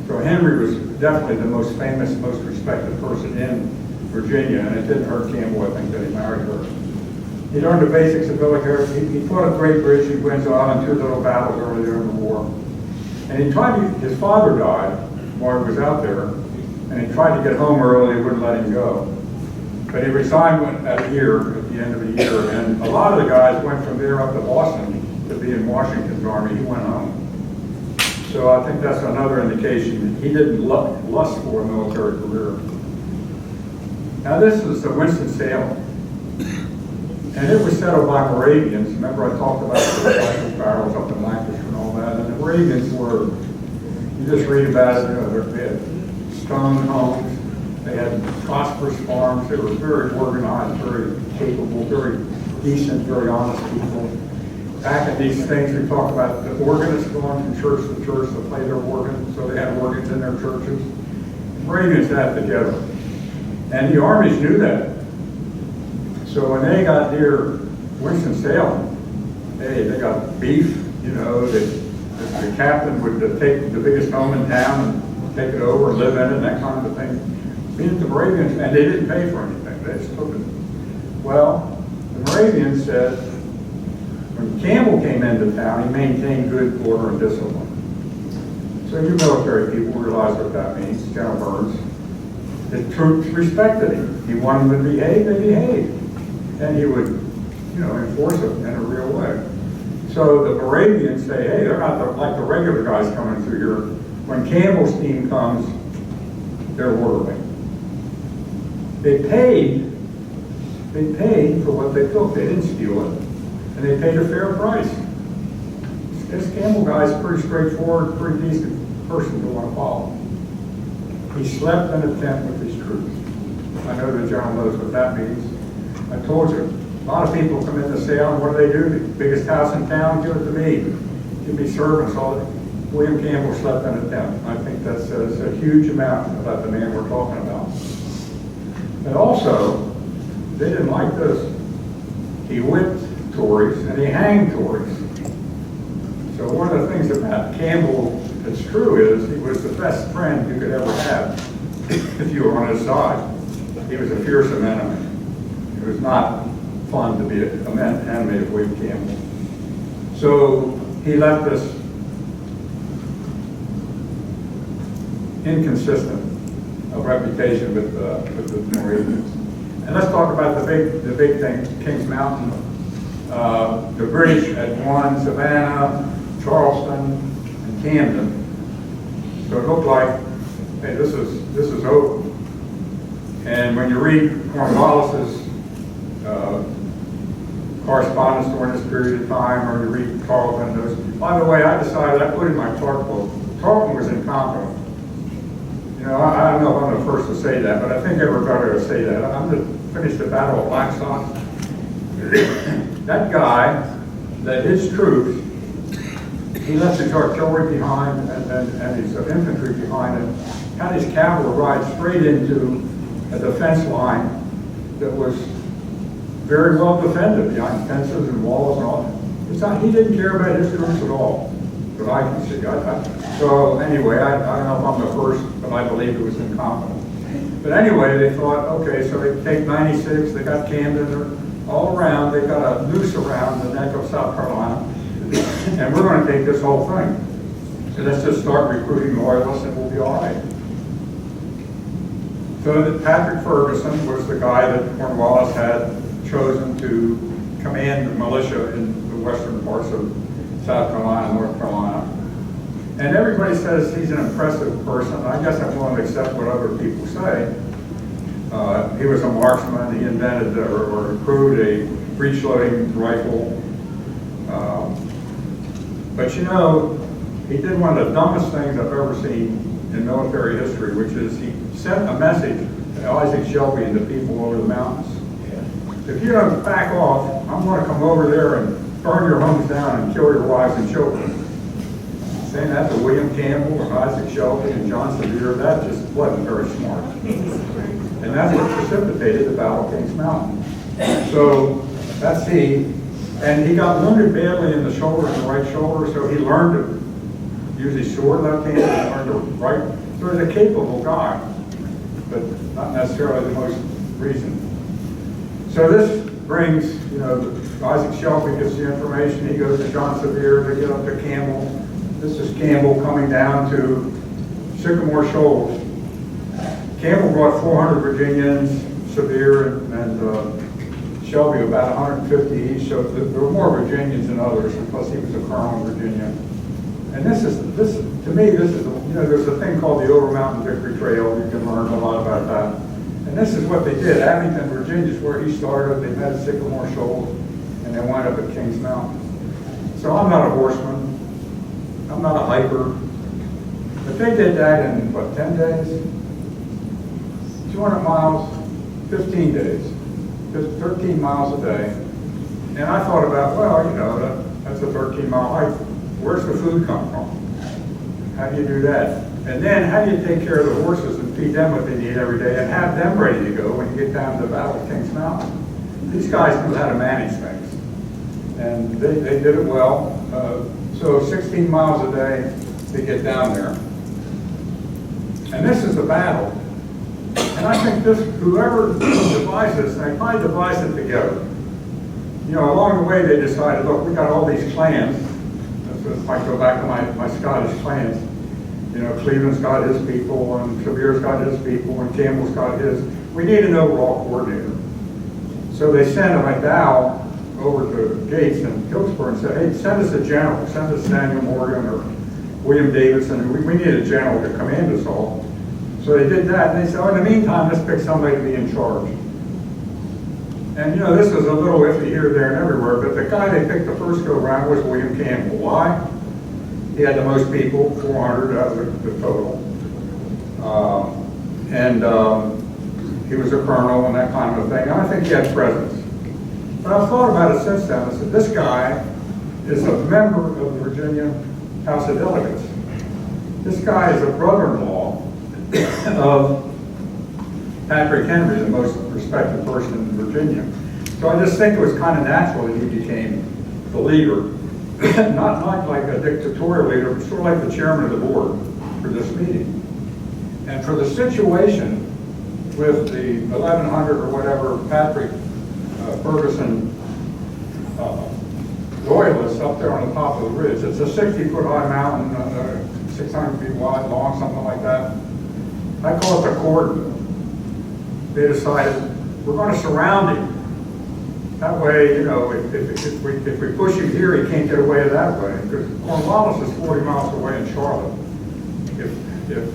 So Henry was definitely the most famous, most respected person in Virginia, and it didn't hurt Campbell, I think, that he married her. He learned the basics of military. He fought at Great Bridge and Windsor in 2 little battles earlier in the war. And he tried to, his father died while he was out there, and he tried to get home early, wouldn't let him go. But he resigned at the end of the year, and a lot of the guys went from there up to Boston to be in Washington's army. He went home. So I think that's another indication that he didn't lust for a military career. Now this is the Winston-Salem, and it was settled by Moravians. Remember I talked about the rifle barrels up in Lancaster and all that, and the Moravians were, you just read about it, you know, they had stone homes, they had prosperous farms, they were very organized, very capable, very decent, very honest people. Back at these things, we talk about the organists going from church to church to play their organ, so they had organs in their churches. The Moravians had it together. And the armies knew that. So when they got near Winston-Salem, hey, they got beef, you know, the captain would take the biggest home in town and take it over and live in it and that kind of thing. Being the Moravians, and they didn't pay for anything, they just took it. Well, the Moravians said, when Campbell came into town, he maintained good order and discipline. So you military people realize what that means, General Burns. The troops respected him. He wanted them to behave, they behaved. And he would, you know, enforce it in a real way. So the Moravians say, hey, they're not like the regular guys coming through here. When Campbell's team comes, they're orderly. They paid for what they took. They didn't steal it. And they paid a fair price. This Campbell guy is pretty straightforward, pretty decent person to want to follow. He slept in a tent with his troops. I know the general knows what that means. I told you, a lot of people come into Salem, what do? The biggest house in town, give it to me. Give me servants, all that. William Campbell slept in a tent. I think that says a huge amount about the man we're talking about. And also, they didn't like this. He whipped Tories and he hanged Tories. So one of the things about Campbell that's true is he was the best friend you could ever have if you were on his side. He was a fearsome enemy. It was not fun to be an enemy of William Campbell. So he left us inconsistent reputation with the Moravians. And let's talk about the big thing, Kings Mountain. The British had won Savannah, Charleston, and Camden. So it looked like, hey, this is over. And when you read Cornwallis's correspondence during this period of time, or you read Tarleton, those. By the way, I decided I put in my Tarleton book, Tarleton was incompetent. You know, I don't know if I'm the first to say that, but I think everybody will say that. I'm going to finish the Battle of Blackstock. That guy led his troops, he left his artillery behind and his infantry behind, and had his cavalry ride straight into a defense line that was very well defended behind fences and walls and all. It's not, he didn't care about his troops at all, but I can see. So anyway, I don't know if I'm the first, but I believe it was incompetent. But anyway, they thought, okay, so they take 96, they got Camden, they're all around, they got a noose around the neck of South Carolina, and we're going to take this whole thing. So let's just start recruiting loyalists and we'll be all right. So that Patrick Ferguson was the guy that Cornwallis had chosen to command the militia in the western parts of South Carolina, North Carolina. And everybody says he's an impressive person. I guess I'm willing to accept what other people say. He was a marksman. He invented or improved a breech-loading rifle. But you know, he did one of the dumbest things I've ever seen in military history, which is he sent a message to Isaac Shelby and the people over the mountains. If you don't back off, I'm going to come over there and burn your homes down and kill your wives and children. Saying that to William Campbell and Isaac Shelby and John Sevier, that just wasn't very smart. And that's what precipitated the Battle of Kings Mountain. So that's and he got wounded badly in the shoulder, in the right shoulder, so he learned to use his sword left-handed, and learned to right. So he's a capable guy, but not necessarily the most reasoned. So this brings, you know, Isaac Shelby gets the information, he goes to John Sevier, they get up to Campbell. This is Campbell coming down to Sycamore Shoals. Campbell brought 400 Virginians, Sevier and Shelby about 150 each, so there were more Virginians than others, and plus he was a colonel in Virginia. And to me, this is, you know, there's a thing called the Over Mountain Victory Trail, you can learn a lot about that. And this is what they did. Abington, Virginia is where he started. They met at Sycamore Shoals, and they wound up at Kings Mountain. So I'm not a horseman. I'm not a hiker. But they did that in, what, 10 days? 200 miles, 15 days. Just 13 miles a day. And I thought about, well, you know, that's a 13-mile hike. Where's the food come from? How do you do that? And then how do you take care of the horses and feed them what they need every day and have them ready to go when you get down to the Battle of Kings Mountain? These guys knew how to manage things. And they did it well. So 16 miles a day to get down there. And this is the battle. And I think whoever devised this, they probably devised it together. You know, along the way they decided, look, we got all these clans. If I go back to my Scottish clans, you know, Cleveland's got his people, and Sevier's got his people, and Campbell's got his. We need an overall coordinator. So they sent a McDowell over to Gates and Guilford and said, hey, send us a general. Send us Samuel Morgan or William Davidson. We need a general to command us all. So they did that, and they said, oh, in the meantime, let's pick somebody to be in charge. And, you know, this is a little iffy here, there, and everywhere, but the guy they picked the first go-round was William Campbell. Why? He had the most people, 400 out of the total. He was a colonel and that kind of a thing. And I think he had presence. But I've thought about it since then. I said, this guy is a member of the Virginia House of Delegates. This guy is a brother-in-law of Patrick Henry, the most respected person in Virginia. So I just think it was kind of natural that he became the leader. not like a dictatorial leader, but sort of like the chairman of the board for this meeting. And for the situation with the 1,100 or whatever Patrick Ferguson loyalists up there on the top of the ridge, it's a 60-foot high mountain, 600 feet wide, long, something like that. I call it the cordon. They decided we're going to surround him. That way, you know, if we push him here, he can't get away that way. Because Cornwallis is 40 miles away in Charlotte. If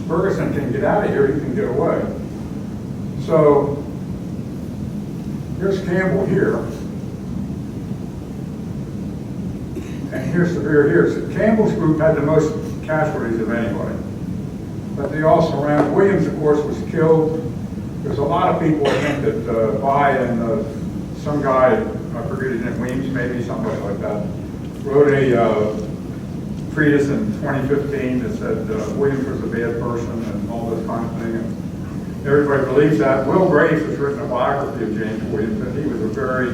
Ferguson can get out of here, he can get away. So here's Campbell here, and here's Severe here. So Campbell's group had the most casualties of anybody, but they all surrounded. Williams, of course, was killed. There's a lot of people, I think, that buy in. Some guy, I forget his name, Weems maybe, somebody like that, wrote a treatise in 2015 that said Williams was a bad person and all this kind of thing. And everybody believes that. Will Graves has written a biography of James Williams, and he was a very,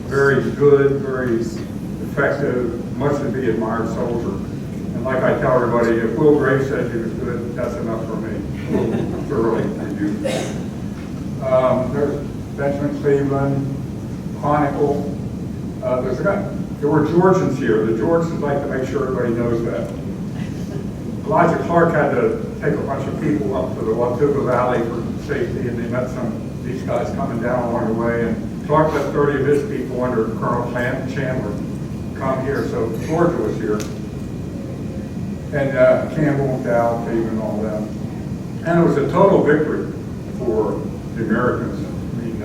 very good, very effective, much to be admired soldier. And like I tell everybody, if Will Graves said he was good, that's enough for me. Thoroughly reviewed. There's Benjamin Cleveland, Chronicle. There's a guy. There were Georgians here. The Georgians like to make sure everybody knows that. Elijah Clark had to take a bunch of people up to the Watauga Valley for safety, and they met these guys coming down along the way, and Clark let 30 of his people under Colonel Chandler come here, so Georgia was here. And Campbell, Dow, Cleveland, all that. And it was a total victory for the Americans. I mean,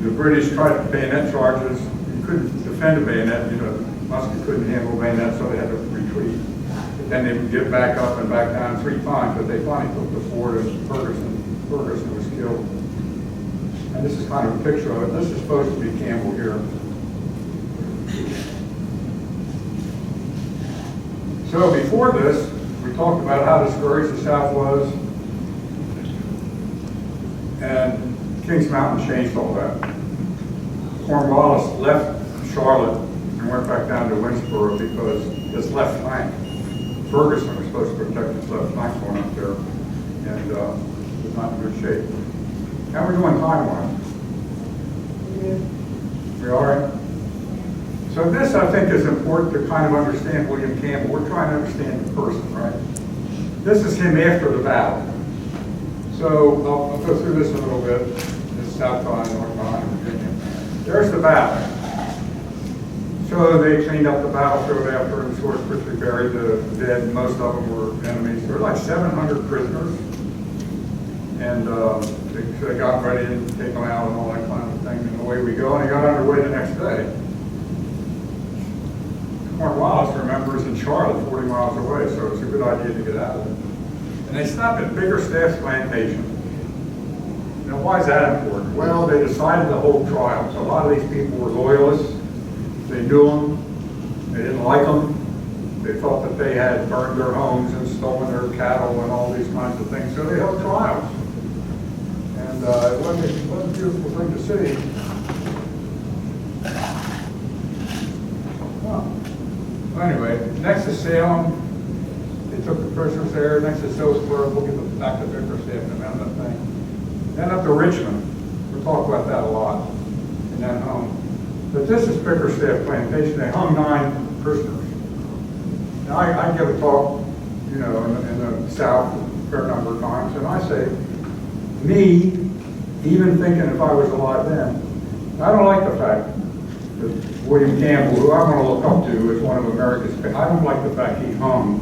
the British tried bayonet charges. You couldn't defend a bayonet, you know, musket couldn't handle bayonet, so they had to retreat. But then they would get back up and back down 3 times, but they finally took the fort, and Ferguson was killed. And this is kind of a picture of it. This is supposed to be Campbell here. So before this, we talked about how discouraged the South was, and Kings Mountain changed all that. Cornwallis left Charlotte and went back down to Winnsboro because his left flank, Ferguson was supposed to protect his left flank going up there, and was not in good shape. How are we doing time-wise? We all right? So this, I think, is important to kind of understand William Campbell. We're trying to understand the person, right? This is him after the battle. So I'll go through this a little bit. This is South Carolina, North Carolina, Virginia. There's the battle. So they cleaned up the battlefield after and sort of quickly buried the dead. Most of them were enemies. There were like 700 prisoners. And they got ready to take them out and all that kind of thing. And away we go. And they got underway the next day. Cornwallis, remember, is in Charlotte, 40 miles away, so it's a good idea to get out of it. And they stopped at Bickerstaff's plantation. Now, why is that important? Well, they decided to hold trials. A lot of these people were loyalists. They knew them. They didn't like them. They thought that they had burned their homes and stolen their cattle and all these kinds of things, so they held trials. And it wasn't a beautiful thing to see. Well, anyway, next to Salem, they took the prisoners there. Next to Silsburg, we'll get back to Bickerstaff in a minute, I think. Then up to Richmond. We'll talk about that a lot. And then home. But this is Bickerstaff Plantation. They hung 9 prisoners. Now, I give a talk, you know, in the South a fair number of times, and I say, me, even thinking if I was alive then, I don't like the fact that William Campbell, who I want to look up to as one of America's, I don't like the fact he hung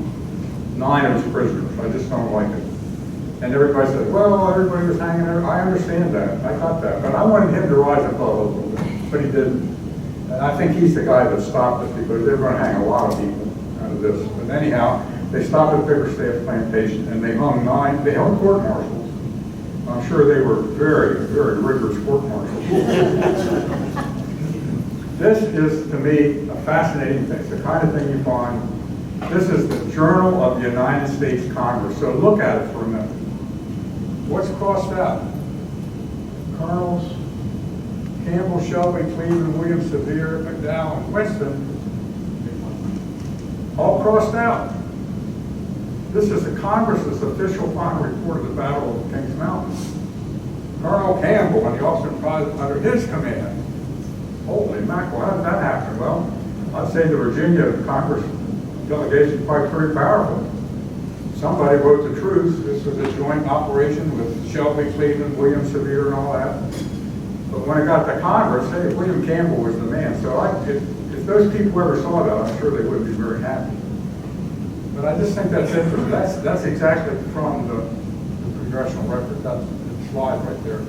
9 of his prisoners. I just don't like it. And everybody says, well, everybody was hanging there. I understand that. I got that. But I wanted him to rise above a little bit, but he didn't. And I think he's the guy that stopped it because they were going to hang a lot of people out of this. But anyhow, they stopped at Bickerstaff Plantation and they hung 9. They held court-martials. I'm sure they were very, very rigorous court-martials. This is, to me, a fascinating thing. It's the kind of thing you find. This is the Journal of the United States Congress. So look at it for a minute. What's crossed out? Colonels, Campbell, Shelby, Cleveland, Williams, Sevier, McDowell, and Winston, all crossed out. This is the Congress's official final report of the Battle of Kings Mountain. Colonel Campbell and the officer private under his command. Holy mackerel, how did that happen? Well, I'd say the Virginia Congress delegation is quite pretty powerful. Somebody wrote the truth. This was a joint operation with Shelby, Cleveland, Williams, Sevier, and all that. But when it got to Congress, hey, William Campbell was the man. So if those people ever saw that, I'm sure they wouldn't be very happy. But I just think that's interesting. That's exactly from the congressional record. That's the slide right there.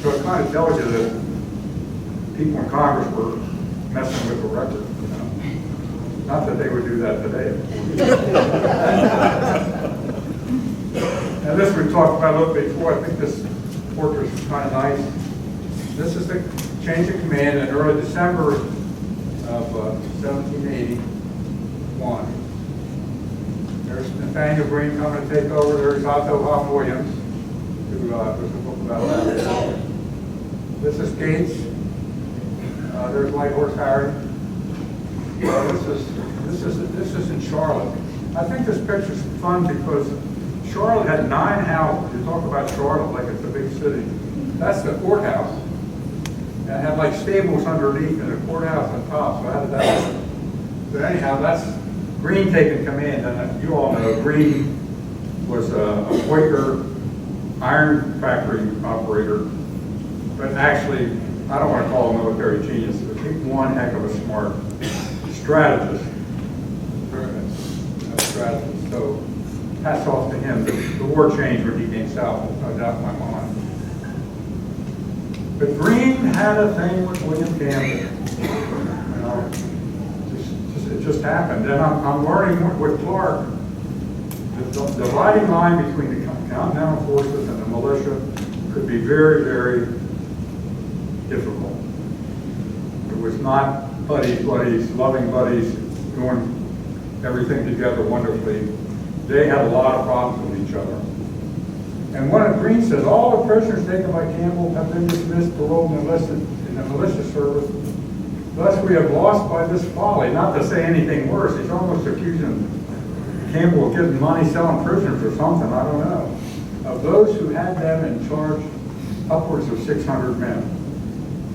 So it kind of tells you that people in Congress were messing with the record. You know? Not that they would do that today. And this we talked about a little bit before. I think this portrait is kind of nice. This is the change of command in early December of 1781. There's Nathaniel Green coming to take over. There's Otto Hop Williams, who there's a book about that. This is Gates. There's Light Horse Harry. This is in Charlotte. I think this picture's fun because Charlotte had 9 houses. You talk about Charlotte like it's a big city. That's the courthouse. And it had like stables underneath and a courthouse on top. So how did that happen? But anyhow, that's Green taking command. And you all know Green was a Quaker iron factory operator. But actually, I don't want to call him a military genius, but he's one heck of a smart strategist. So hats off to him. The war changed when he came south, no doubt in my mind. But Green had a thing with William Campbell. You know, it just happened. And I'm learning with Clark, the dividing line between the Continental Forces and the militia could be very, very difficult. It was not buddies, loving buddies, doing everything together wonderfully. They had a lot of problems with each other. And one of Green says, all the prisoners taken by Campbell have been dismissed, paroled, and enlisted in the militia service. Thus we have lost by this folly. Not to say anything worse, he's almost accusing Campbell of giving money, selling prisoners or something, I don't know. Of those who had them in charge, upwards of 600 men.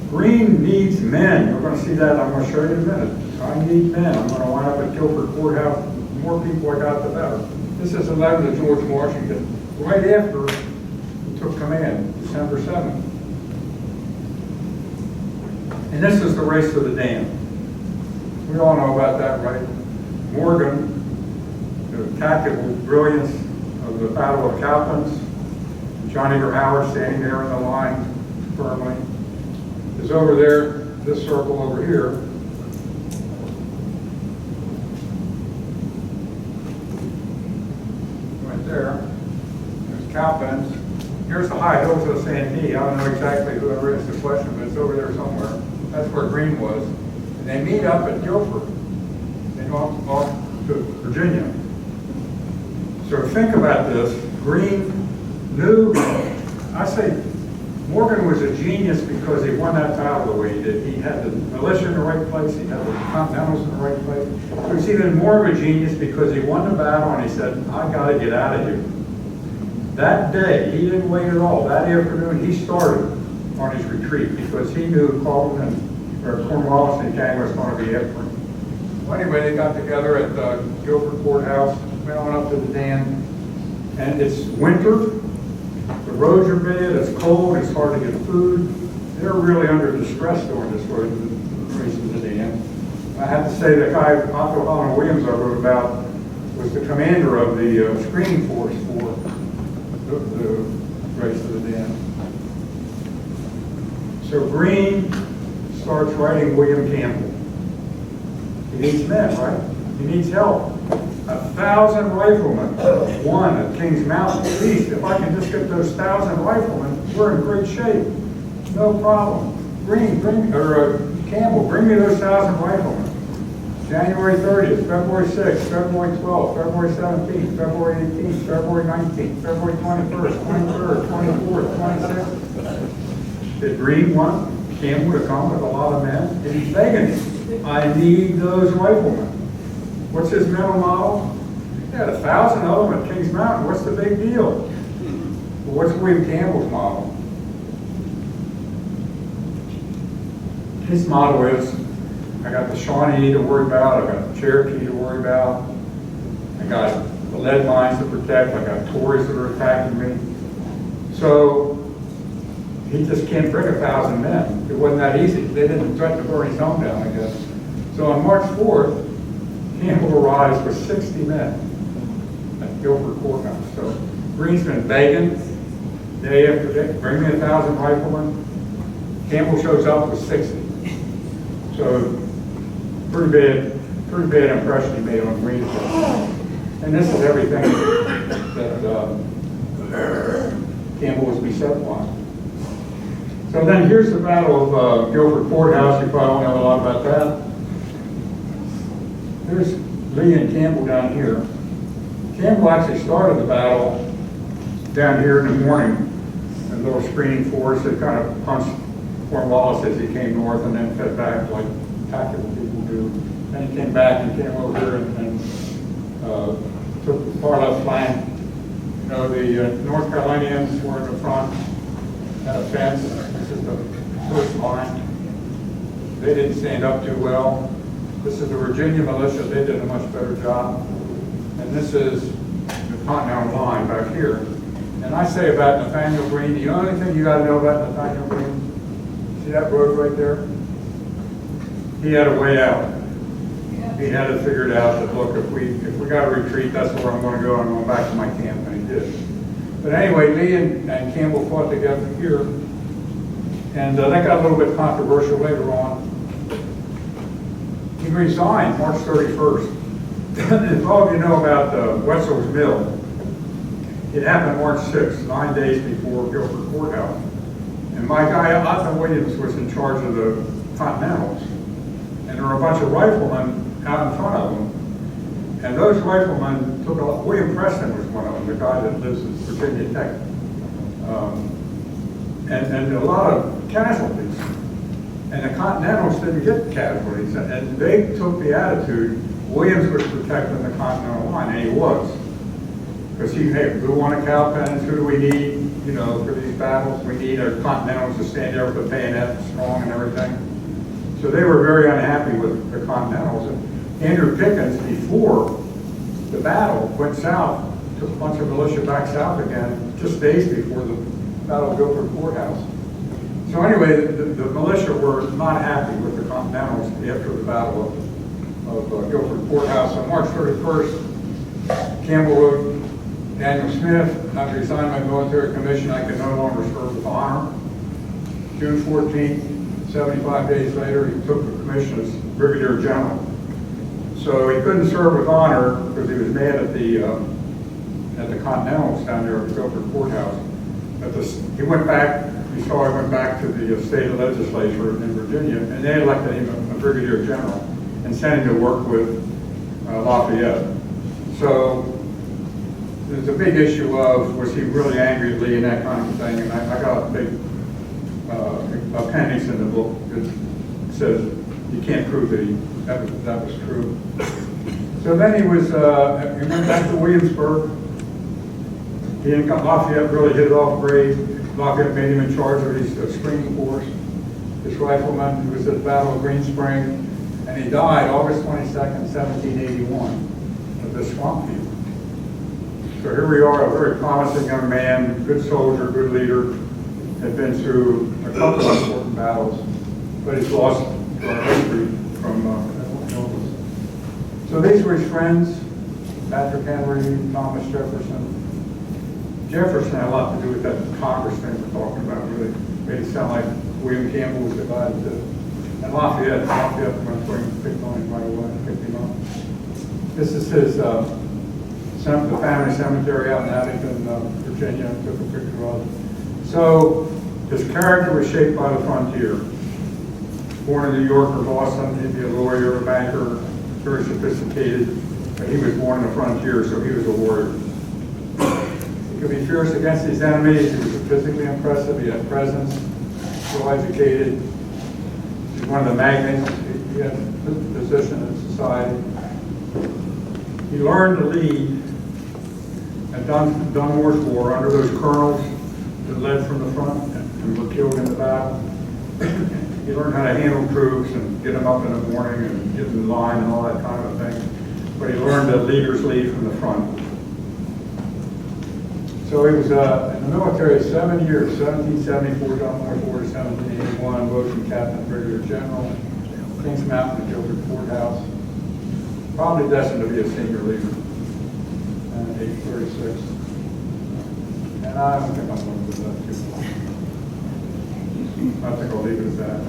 Green needs men. You're going to see that. I'm going to show you in a minute. I need men. I'm going to wind up at Guilford Courthouse. The more people I got, the better. This is a letter to George Washington right after he took command, December 7th. And this is the race to the dam. We all know about that, right? Morgan, the tactical brilliance of the Battle of Cowpens, John Eager Howard standing there in the line firmly, is over there, this circle over here. Right there. There's Cowpens. Here's the high hills of Santee. I don't know exactly whoever asked the question, but it's over there somewhere. That's where Green was. And they meet up at Guilford. They go off to Virginia. So think about this. Green knew, I say Morgan was a genius because he won that battle the way he did. He had the militia in the right place, he had the Continentals in the right place. He was even more of a genius because he won the battle and he said, I gotta get out of here. That day, he didn't wait at all. That afternoon, he started on his retreat because he knew Cornwallis and gang was going to be after him. Well, anyway, they got together at Guilford Courthouse, went on up to the dam, and it's winter. The roads are bad, it's cold, it's hard to get food. They're really under distress during this race to the dam. I have to say the guy, Otto Hop Williams, I wrote about, was the commander of the screening force for the race to the dam. So Green starts writing William Campbell. He needs men, right? He needs help. 1,000 riflemen won at Kings Mountain. Please, if I can just get those 1,000 riflemen, we're in great shape. No problem. Campbell, bring me those 1,000 riflemen. January 30th, February 6th, February 12th, February 17th, February 18th, February 19th, February 21st, 23rd, 24th, 26th. Did Green want? Campbell to come with a lot of men, and he's begging him, I need those riflemen. What's his mental model? He had 1,000 of them at Kings Mountain, what's the big deal? Well, what's William Campbell's model? His model is, I got the Shawnee to worry about, I got the Cherokee to worry about, I got the lead mines to protect, I got Tories that are attacking me. So he just can't bring 1,000 men. It wasn't that easy. They didn't threaten to burn his home down, I guess. So on March 4th, Campbell arrives with 60 men at Guilford Courthouse. So Green's been begging day after day, bring me 1,000 riflemen. Campbell shows up with 60. So pretty bad impression he made on Green. And this is everything that Campbell was beset on. So then here's the Battle of Guilford Courthouse. You probably don't know a lot about that. There's Lee and Campbell down here. Campbell actually started the battle down here in the morning. A little screening force that kind of punched Cornwallis as he came north and then fed back like tactical people do. Then he came back and came over here and took the far left flank. You know, the North Carolinians were in the front, had a fence. This is the first line. They didn't stand up too well. This is the Virginia militia. They did a much better job. And this is the Continental line back here. And I say about Nathaniel Greene, the only thing you got to know about Nathaniel Greene, see that road right there? He had a way out. He had it figured out that, look, if we got to retreat, that's where I'm going to go. I'm going back to my camp, and he did. But anyway, Lee and Campbell fought together here, and that got a little bit controversial later on. He resigned March 31st. If all of you know about Wetzel's Mill, it happened March 6th, 9 days before Guilford Courthouse. And my guy, Otto Williams, was in charge of the Continentals. And there were a bunch of riflemen out in front of them. And those riflemen took a lot. William Preston was one of them, the guy that lives at Virginia Tech. And a lot of casualties. And the Continentals didn't get casualties. And they took the attitude, Williams was protecting the Continental line, and he was. Because hey, we want a cowpens, who do we need, you know, for these battles? We need our Continentals to stand there with the bayonet strong and everything. So they were very unhappy with the Continentals. And Andrew Pickens, before the battle, went south, took a bunch of militia back south again, just days before the Battle of Guilford Courthouse. So anyway, the militia were not happy with the Continentals after the Battle of Guilford Courthouse. On March 31st, Campbell wrote, Daniel Smith, I resigned my military commission, I can no longer serve with honor. June 14th, 75 days later, he took the commission as Brigadier General. So he couldn't serve with honor because he was mad at the Continentals down there at the Guilford Courthouse. But he went back, he went back to the state legislature in Virginia, and they elected him a Brigadier General and sent him to work with Lafayette. So there's a big issue of, was he really angry at Lee and that kind of thing, and I got a big appendix in the book that says you can't prove that that was true. So then he went back to Williamsburg. He didn't got Lafayette really hit it off great. Lafayette made him in charge of his screening force. This rifleman who was at the Battle of Green Spring, and he died August 22nd, 1781, of this swamp fever. So here we are, a very promising young man, good soldier, good leader, had been through a couple of important battles, but he's lost to our history from illness. So these were his friends, Patrick Henry, Thomas Jefferson. Jefferson had a lot to do with that Congress thing we're talking about, really made it sound like William Campbell was divided to. And Lafayette went for him, picked on him right away, picked him up. This is his the family cemetery out in Abington, Virginia, took a picture of it. So his character was shaped by the frontier. Born in New York or Boston, he'd be a lawyer, a banker, very sophisticated, but he was born in the frontier, so he was a warrior. He could be fierce against his enemies, he was physically impressive, he had presence, well educated, one of the magnates. He had a position in society. He learned to lead at Dunmore's War under those colonels that led from the front and were killed in the battle. He learned how to handle troops and get them up in the morning and get in line and all that kind of thing. But he learned that leaders lead from the front. So he was in the military 7 years, 1774, Dunmore's War to 1781, Woking Captain, Brigadier General, Kings Mountain, Guilford Courthouse. Probably destined to be a senior leader at age 36. And I don't think I'm going to do that too long. I think I'll leave it at that.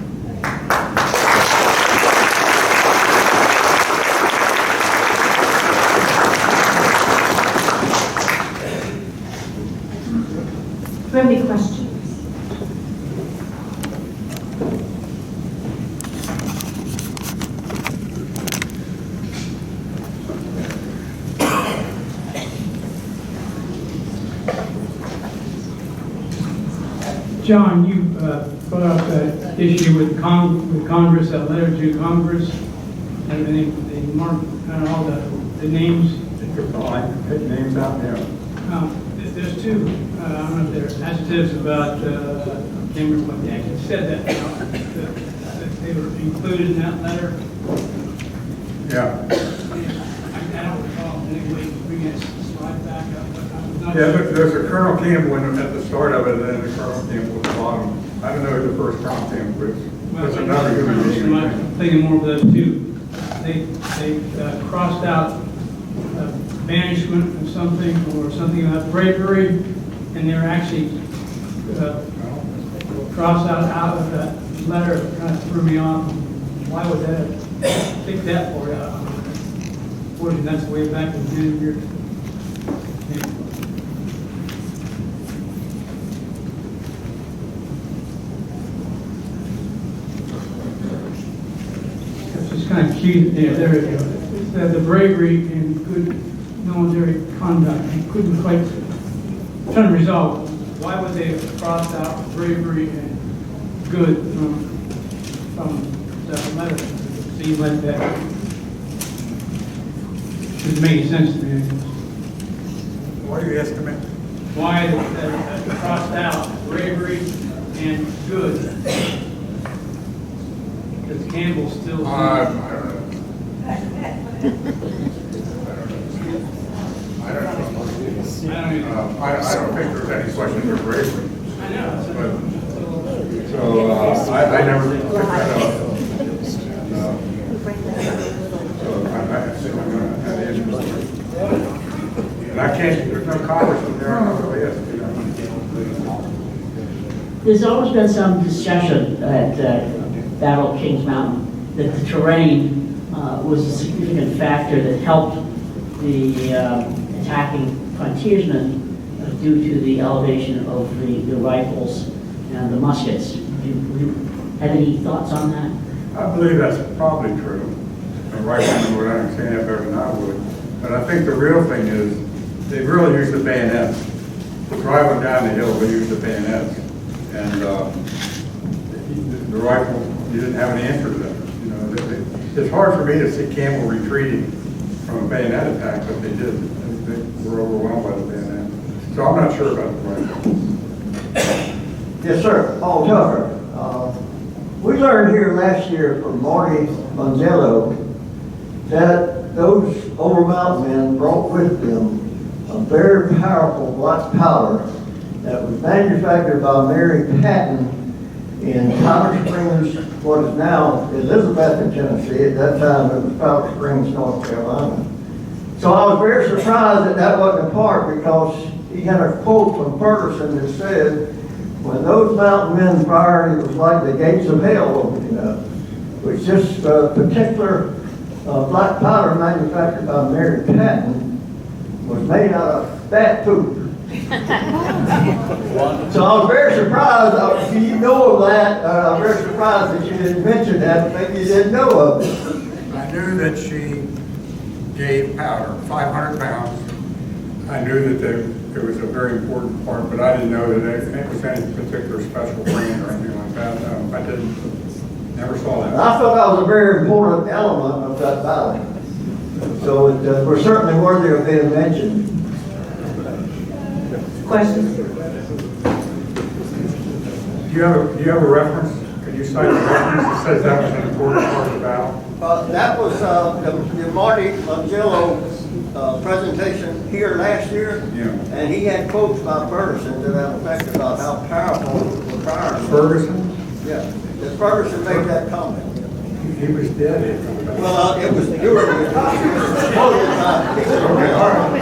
Do we have any questions? John, you brought up that issue with Congress, that letter to Congress, and they marked kind of all the names. Pick names out there. There's two, I don't know if they're adjectives about, I can't remember what they actually said that they were included in that letter. Yeah. I don't recall in any way bringing that slide back up, but I was not Yeah, sure. there's a Colonel Campbell at the start of it, and then the Colonel Campbell at the bottom. I don't know who the first Colonel Campbell is. There's another human being. I'm thinking more of those two. They crossed out banishment of something or something about bravery, and they were actually crossed out of that letter. It kind of threw me off. Why would that take that for it out? Fortunately, that's way back in the year. It's just kind of cute. Yeah, there it goes. It said the bravery and good military conduct. I couldn't quite trying to resolve why would they have crossed out bravery and good from that letter. It seemed like that didn't make any sense to me. What are you asking me? Why they crossed out bravery and good? Because Campbell still. I don't know. I don't know. I don't think there's any question of bravery. I know. So I never picked that up. And I can't, there's no congressman there, I don't really ask you that. There's always been some discussion at Battle of Kings Mountain that the terrain was a significant factor that helped the attacking frontiersmen due to the elevation of the rifles and the muskets. Do you have any thoughts on that? I believe that's probably true. The Riflemen would understand that better than I would. But I think the real thing is, they really use the bayonets. Driving down the hill, they use the bayonets. And the rifle, you didn't have any answer to that. You know, it's hard for me to see Campbell retreating from a bayonet attack, but they did. They were overwhelmed by the bayonet. So I'm not sure about the rifle. Yes, sir. Paul Tucker. We learned here last year from Marty Manzello that those Overmountain men brought with them a very powerful black powder that was manufactured by Mary Patton in Powder Springs, what is now Elizabeth, Tennessee. At that time, it was Powder Springs, North Carolina. So I was very surprised that that wasn't a part, because he had a quote from Ferguson that said, when those mountain men fired, it was like the gates of hell opening up. Which this particular black powder manufactured by Mary Patton was made out of bat poop. So I was very surprised. You know of that. I'm very surprised that you didn't mention that. Maybe you didn't know of it. I knew that she gave powder, 500 pounds. I knew that it was a very important part, but I didn't know that it was any particular special brand or anything like that. No, I didn't. Never saw And that. I thought that was a very important element of that valley. So we're certainly worthy of being mentioned. Questions? Do you have a reference? Can you cite a reference that says that was an important part of the battle? That was the Marty Mangello presentation here last year. Yeah. And he had quotes by Ferguson to that effect about how powerful the firearm was. Ferguson? Yeah, that Ferguson made that comment. He was dead after the battle. Well, it was during the time. Okay, all right.